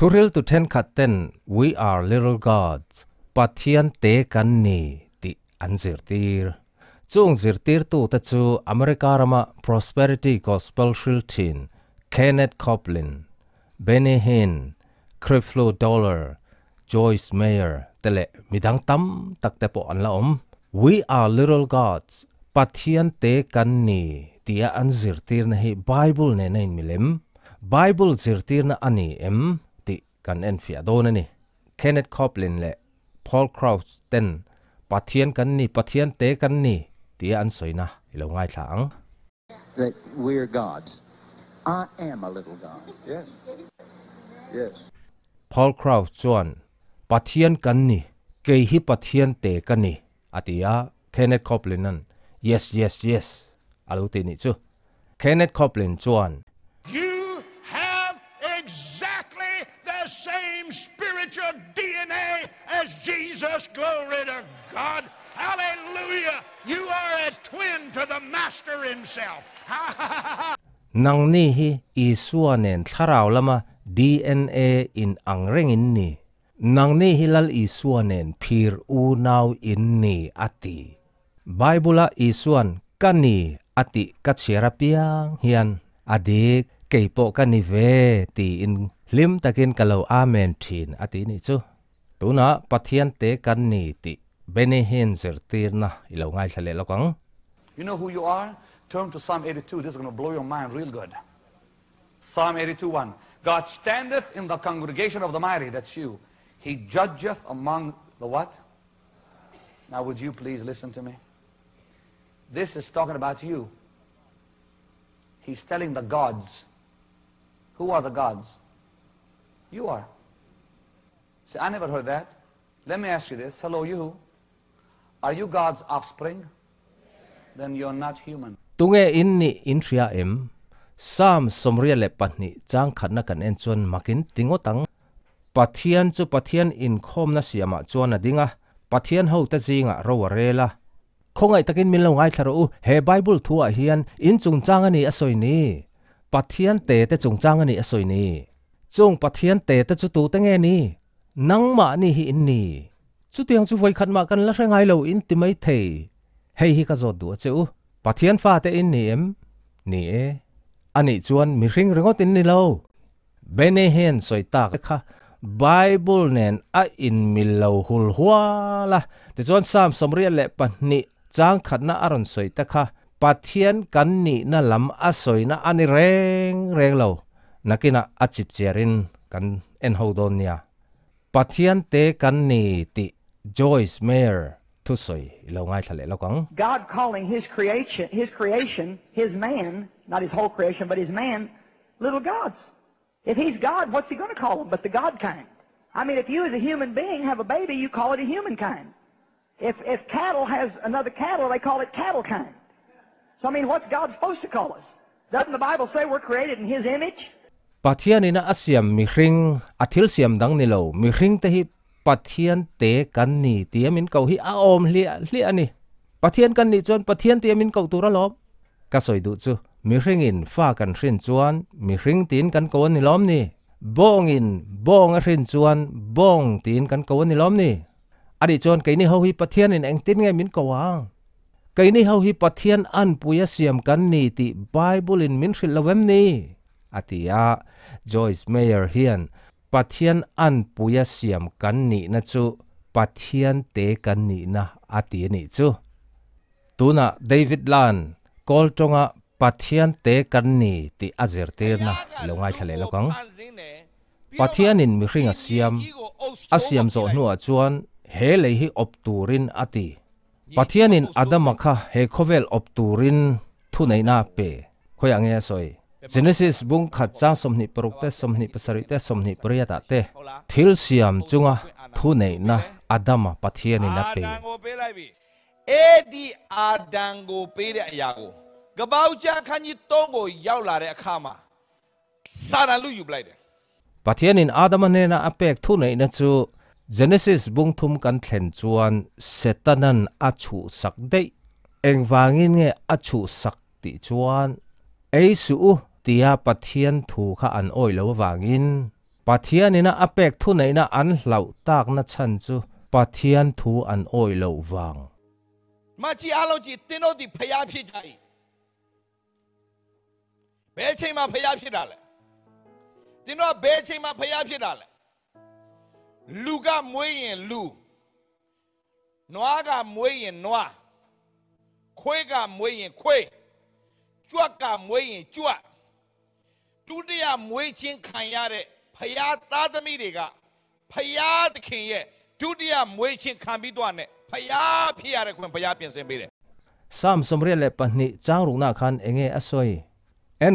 Thuril tu ten khaten we are little gods pathian te kan ni ti an zirtir chung zirtir tu ta chu America rama Prosperity Gospel Shiltin Kenneth Copeland Benny Hinn Creflo Dollar Joyce Meyer tele midang tam takte po an la we are little gods pathian te kan ni tia an zirtir na hi Bible ne nei milem Bible zirtir na ani ti kan en fia don ani Kenneth Copeland le Paul Krauss ten pathian kan ni pathian te kan ni tia an soina ilo ngai thang that we're gods. I am a little god. Yes. Yes. Paul Krauss chuan pathian kan ni ke hi pathian te kan ni atia Kenneth Copeland nan yes yes yes aluti ni chu Kenneth Copeland chuan You have exactly the same spiritual DNA as Jesus. Glory to God. Hallelujah. You are a twin to the Master himself. nang ni hi isuanen tharau lama DNA in angreng in ni nang ni hilal isuanen phir u naw in ni ati Bible isuan kani ati kachera piang hian adik keipo kani ve ti in lim takin kalau amen thin ati ni chu tuna pathian te kan ni ti Benny Hinn zirtirna ilo ngai thale lokang You know who you are? Turn to Psalm 82. This is going to blow your mind real good. Psalm 82:1. God standeth in the congregation of the mighty. That's you. He judgeth among the what? Now would you please listen to me? This is talking about you. He's telling the gods. Who are the gods? You are. See, I never heard that. Let me ask you this. Hello, you. Are you God's offspring? Then you're not human. tunge inni intria sam somria le panni chang khanna kan en chon makin tingotang pathian chu pathian in khom na siama chona dinga pathian ho ta jinga rowarela khongai takin min lo ngai tharo he Bible thua hian in chung chang ani asoi ni pathian te chung chang ani asoi ni chung pathian te chu tu ta nge ni nangma ni hi inni chu tiang chu voi khat ma kan la ngai lo in ti mai the hei hi ka zo du chu pathian fa te in ni e ani chuan mi ring ringot in ni lo Benny Hinn soi tak kha Bible nen a in mi lo hul huala te chuan sam somria le pani chang khatna aron soi ta kha pathian kan ni na lam a soi na ani reng lo nakina a chip cherin kan en hodon nia pathian te kan ni ti Joyce Meyer tu soi lo ngai thale lokang God calling his creation, his man, not his whole creation, but his man, little gods. If he's God, what's he going to call them but the God kind? I mean, if you as a human being have a baby, you call it a human kind. If cattle has another cattle, they call it cattle kind. So, I mean, what's God supposed to call us? Doesn't the Bible say we're created in his image? Pathian ina asiam mi ring athil siam dang ni lo mi ring te hi pathian te kan ni tiamin ko hi a om hli ani pathian kan ni chon pathian tiamin ko tura lom ka soi du chu mi ring in fa kan hrin chuan mi ring tin kan ko ni lom ni bong in bong a hrin chuan bong tin kan ko ni lom ni adi chon ke ni ho hi pathian in eng tin nge min ko wang ke ni ho hi pathian an puya siam kan ni ti Bible in min hril lawem ni atia Joyce Meyer hian pathian an puya siam kan ni na chu pathian te kan ni na ati ni chu tuna David Lan kol tonga pathian te kan ni ti azertir na longai thale lokang pathian in mi ringa asiam zo nu a chuan he le hi opturin ati pathian in adamakha he khovel opturin thu nei na pe khoyange soi Genesis bung khat chang somni parukte somni pasari te somni priyata te thil siam chunga thu nei na adama pathian in pe edi adango pe de aya ko gabau cha khan yi 3 ko yaw la de akha ma satan lu yu lai de pathian in adama ne na apek thu nei na chu Genesis bung thum kan thlen chuan setanan achu sak dei engwangin nge achu sak ti chuan ei su tia pathian thu kha an oi lo wangin ปะเทียนนี่นะอเป็กทุนไหนนะอันเหล่าตากนะฉันจูปะเทียนทูอันโอยเหล่าวางมาจีอาเราจีติโนติพยาพิจารเบชชิมาพยาพิจารเลยติโนเบชชิมาพยาพิจารเลยลูกามวยเย็นลูนัวกามวยเย็นนัวคุยกามวยเย็นคุยจั่วกามวยเย็นจั่วทุติยมวยชิงขันยาเร่พยาตาตมีเด็กะพยาตะเขียนทุติยมวยชิงขันบิดวันเนี่ยพยาพิจารณ์คุณพยาเปลี่ยนเส้นไปเลยสามสมเรียนเล็ปนิจางรุกนาคันเองอสวยเอ็น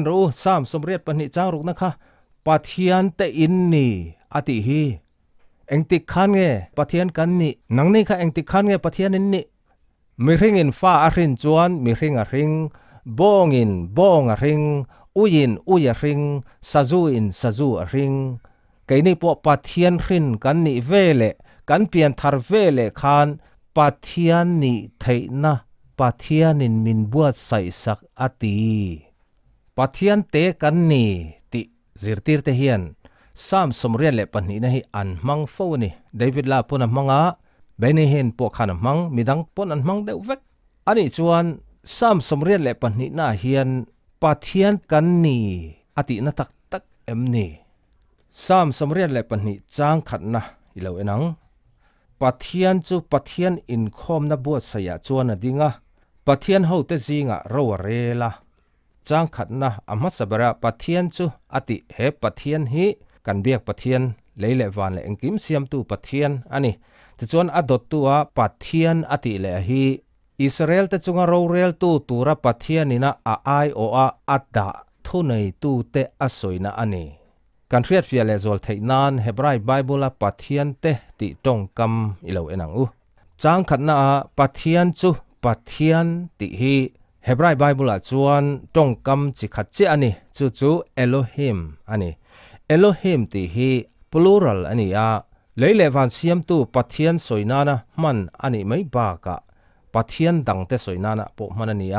รู้สามสมเรียนปนิจางรุกนะคะปะเทียนเตอินนี่อติฮีเองติขันเงปะเทียนกันนี่นังนี่ค่ะเองติขันเงปะเทียนนี่มีริงอินฟ้าอรินจวนมีริงอริงบองอินบองอริงอุยอริงซาจูอินซาจูอริงไกนี่พวกปะเทียนรินกันนี่เวเลกันเปลี่ยนทาร์เวเลคันปะเทียนนี่เทนะปะเทียนินมินบวชใส่สักอติปะเทียนเตกันนี่ติซิรติร์เทียนสามสมเรียนเล็ปนี่นะฮิอันมังฟูนี่เดวิดลาปนมังอาเบนี่เห็นพวกขันมังมีดังปนอันมังเดวเวกอันนี้ชวนสามสมเรียนเล็ปนี่น่าเฮียนปะเทียนกันนี่อตินะตักเอ็มนี่สามสมเรียนเล็ปนี่จางขัดนะอีเหล่าเอนังปะเทียนจูปะเทียนอินคอมนะบวชสยาจวนนะดิงะปะเทียนเขาเตจิงะรัวเรละจางขัดนะอามาสบระปะเทียนจูอติเฮปะเทียนฮีกันเบียกปะเทียนเลยเลวันเลงกิมเสียมตูปะเทียนอันนี้จะจวนอดตัวปะเทียนอติเลฮีอิสราเอลเตจุงะรัวเรลตูตูระปะเทียนนี่นะอาไอโออาอัดดาทุนในตูเตอสวยนะอันนี้การเรียนฟิเลโซลเทนานเฮบรายไบเบิลปะเทียนเตติตรงกำอิเลวเอนังจางขัดนะปะเทียนจูปะเทียนติฮีเฮบรายไบเบิลจวนตรงกำจิขัดเจอันนี้จูเอโลฮิมอันนี้เอโลฮิมติฮีพลูรัลอันนี้เลยเลวันเสียมตูปะเทียนสวยนานะมันอันนี้ไม่บากะปะเทียนดังเตสวยนานะปกมันอันนี้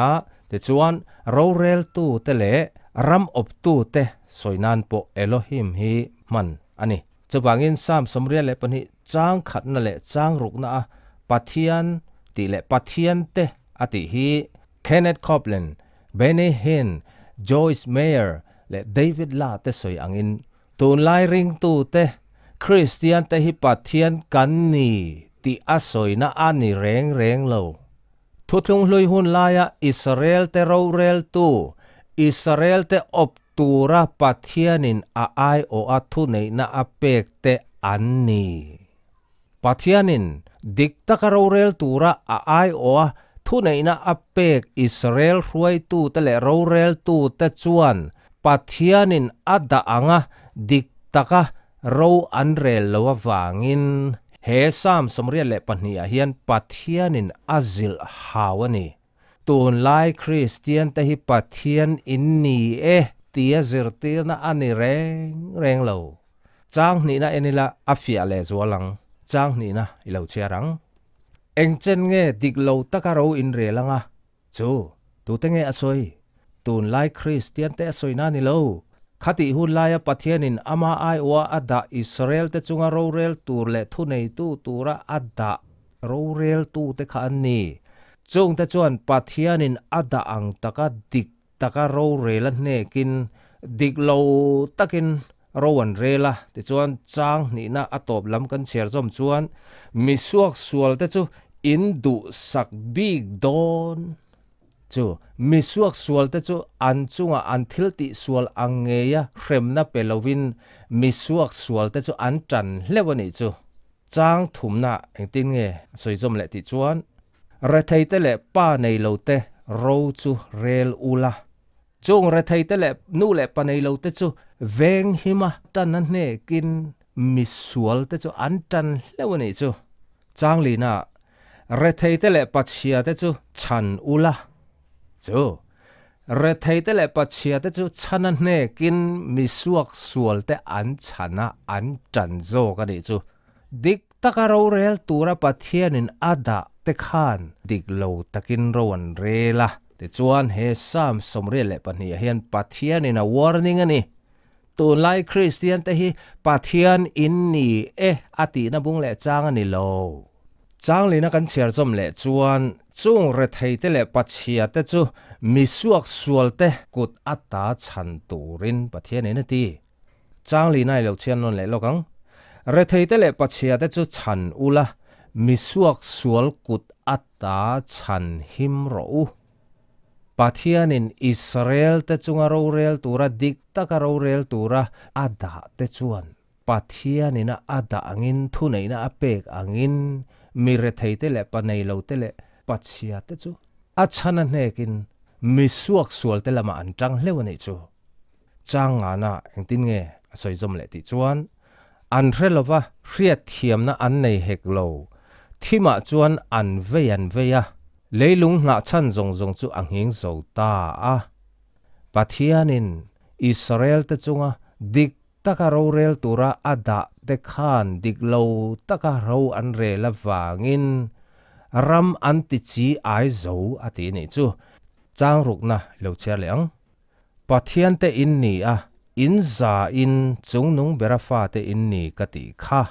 แต่จวนเราเรลตูเตเลรัมอบตูเตสวยนานปกเอโลฮิมฮีมันอันนี้จะบางินสามสมเรียนเลปนี้จางขัดนั่นแหละจางรุกนะปะเทียนติเลปะเทียนเตอติฮีเคนเนตคอปเลนเบเนเฮนจอยส์เมเยอร์และเดวิดลาเตสวยอังอินตูนไลริงตูเตคริสเตียนเตฮิปะเทียนกันนี่ติอาสวยนะอันนี้เร่งโลทุกลงลุยหุ่นลายอิสราเอลเตเราเรลตูอิสราเอลเตอบตูระปะเทียนินอาไอโออาทุเนนะอเปกเตอันนี้ปะเทียนินดิกตะกเราเรลตูระอาไอโออาทุเนนะอเปกอิสราเอลรวยตูเตเลเราเรลตูเตจวนปะเทียนินอัดดาอังะดิกตะกะเราอันเรลลววางินเฮสามสมเรียนเลปนีอาเฮียนปะเทียนินอาซิลฮาวนีตูนไลคริสเตียนแต่ฮิปะเทียนอินนี่เตียซิรตีนะอันนี้เร่งโลจางนี่นะเอนิละอัฟยาเลซัวลังจางนี่นะอิเลวเชียรังเอ็งเจนเงดิกโลตะการูอินเรลังจูตูเตงเงอสวยตูนไลคริสเตียนแต่อสวยนานี่โลคติหุ่นลายปะเทียนินอามาไอวะอัดดาอิสราเอลเตจุงาโรเรลตูเลทุเนตูตูระอัดดาโรเรลตูเตขันนี่จงแต่จวนปะเทียนินอัดดาอังตะกะดิกตะกะโรเรลเนกินดิกโลตะกินโรวันเรลแต่จวนจางนี่นะอัตบลำกันเชียร์จอมจวนมิสวกสวลแต่จูอินดูสักบิกดอนจูมิสวกสวลแต่จูอันจุงอันทิลติสวลอังเงียเรมนับเปลวินมิสวกสวลแต่จูอันจันเลวันนี้จูจางถุมนะเองติงเงสวยจมเลติจวนเรทัยเตเลป้าในโลเตโรจูเรลอูลาจงเรทัยเตเลนูเลป้าในโลเตจูเวงหิมะตันนั้นเนกินมิสวลแต่จูอันจันเลวันนี้จูจางลีน่าเรทัยเตเลปัจเชียแต่จูชันอูลาจูเรทัยเตเลปัจเชียแต่จูชันนั้นเนกินมิสวกสวลแต่อันชันอันจันโจกันดิจูดิกตะการเราเรลตัวระปะเทียนินอาดาเตขานดิกโลตะกินรวนเรละแต่จวนเฮสามสมเรียเลปนีเฮียนปะเทียนินวอร์นิ่งนี่ ตุนไลคริสเตียนแต่ฮีปะเทียนอินนี่อตินะบุงเละจางอันนี้โลจางเลยนะกันเชียร์จอมเละจวนจุงเรทัยเตเละปัจเชียแต่จูมีสวกสวลเตกุดอัตตาชันตูรินปะเทียนนี่นะทีจางเลยนะเราเชียนนนเละโลกังเรทัยเตเละปัจเชียแต่จูชันอุละมีสวกสวลกุดอัตตาชันหิมโรปะเทียนินอิสราเอลแต่จุงอารูเรลตูระดิกตะการูเรลตูระอาดาแต่จวนปะเทียนินะอาดาอังินทุนัยนะอเปกอังินมีเรทัยเตเละปะในเราเตเละปัจเชียแต่จูอาชันนั่นเองกินมีสวกสวลเตละมาอันจังเลวนี่จูจางงานะเองตินเงสวยจมเละติจวนอันเรลว่าเรียดเทียมนะอันในเฮกโลที่มาจวนอันเวียนเวียเลยลุงหน้าชันจงจูอังหิงโซตาปะเทียนินอิสราเอลเตจุงดิกตะกะโรเรลตุระอาดะเตคานดิกโลตะกะโรอันเรลวางินรัมอันติจีไอโซอตินี่จูจางรุกนะเลวเชียเหลียงปะเทียนเตอินนี่อินซาอินจุงนุงเบราฟาเตอินนี่กติค่ะ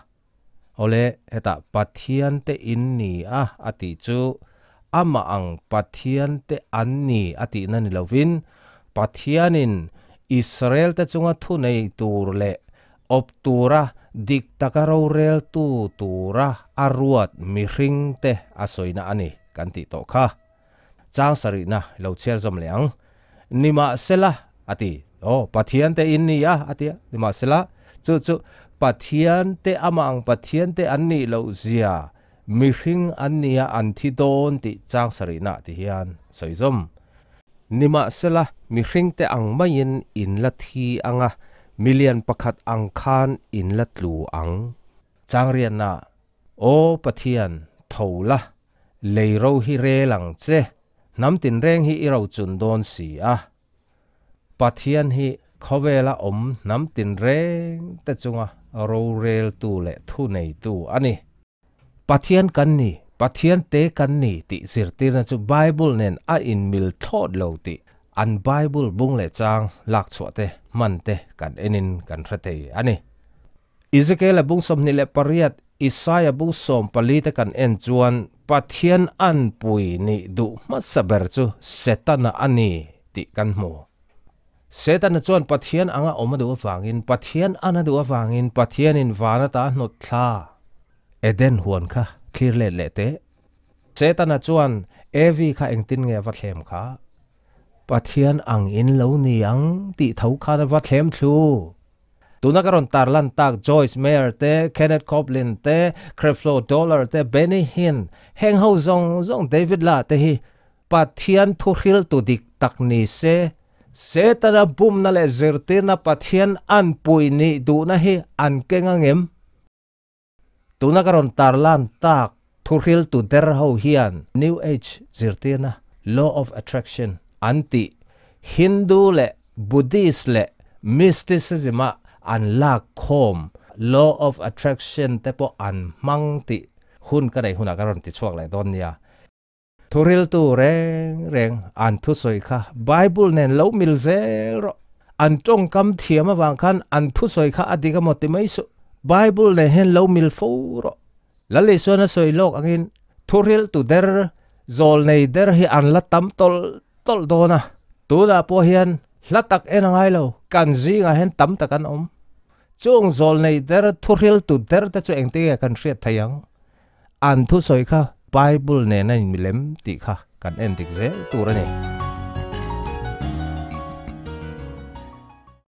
เอาเลยเหตุปะเทียนเตอินนี่อติจูอามาอังปะเทียนเตอันนี่อตินันนิลวินปะเทียนินอิสราเอลเตจุงทุในตูร์เลอบตูระดิกตะกะโรเรลตูระอารวดมิริงเตอสอยนะอันนี้กันติโตค่ะจางสรินะเราเชื่อจำเลียงนิมาเซละอติปะเทียนเตอินนี่อตินิมาเซละจูปะเทียนเตอามาอังปะเทียนเตอันนี้เราเสียมิริงอันนี้อันที่โดนติจางสรินะที่เฮียนสวยจมนิมาเสละมิริงเตอังไม่ยินอินละทีอังมิเลียนประคัดอังคานอินละลูอังจางเรียนนะปะเทียนเท่าละเลยเราฮิเรลังเจน้ำตินแรงฮิเราจุนโดนสีปะเทียนฮิเขาเวลาน้ำตินแรงแต่จงเราเรลตูเละทุในตูอันนี้ปะเทียนกันนี่ปะเทียนเตกันนี่ติสิรตินะจูไบเบิลเน้นอินมิลทอดโลติอันไบเบิลบุงเลจางหลักสวดเตมันเตกันเอ็นินกันระเตอันนี้อิสเกลบุงสมนิเลปริยัตอิสายบุงสมปลีเตกันเอ็นจวนปะเทียนอันปุยนี่ดูมัสเบรจูเซตันอันนี้ติกันโมเซตันจวนปะเทียนอังอมดูฟังอินปะเทียนอันดูฟังอินปะเทียนอินวานาตาโนทลาเอเดนหวนค่ะคลีร์เลเตเซตันจวนวีค่ะเองตินเงวัดเทมค่ะปะเทียนอังอินเหล่านี้อังติเท่าค่ะวัดเทมทูตูนักการตาร์ลันตักจอยส์เมย์เตเคนเนตคอปลินเตคริฟโลดอลลาร์เตเบนนี่ฮินเฮงเฮาซงเดวิดลาเตฮีปะเทียนทุริลตุดิกตักนิเซตันบุมนั่นแหละเจอร์เตนะปะเทียนอันปุยนี่ดูนะฮีอันเก่งเงิมตูนักการตาร์ลันตักทุริลตุเดอร์เฮาเฮียน New Age เจอร์เตนะ Law of Attraction อันติฮินดูเละบุดดิสเละมิสติซิซึมอันลากโคม Law of Attraction แต่พออันมังติหุ่นก็ได้หุ่นอาการติดช่วงไหลตอนนี้ทุริลตูเร่งอันทุสอยค่ะไบเบิลเน้นเรามิลเซโรอันจงคำเทียมวางคันอันทุสอยค่ะอดีตก็หมดไม่สุไบเบิลเน้นเห็นเรามิลฟูโรแล้วเลยส่วนสอยโลกอันนี้ทุริลตูเดอร์โซลในเดอร์ให้อันละตั้มตอลโดนะตัวดาพอเฮียนละตักเอ็นไงเรากันจีงเห็นตั้มตะกันจงโซลในเดอร์ทุริลตูเดอร์แต่จะเองตีกันเสียทยังอันทุสอยค่ะไบเบิลเนี่ยนั่นมีเล่มติค่ะกันเอ็นติกเซตัวนี้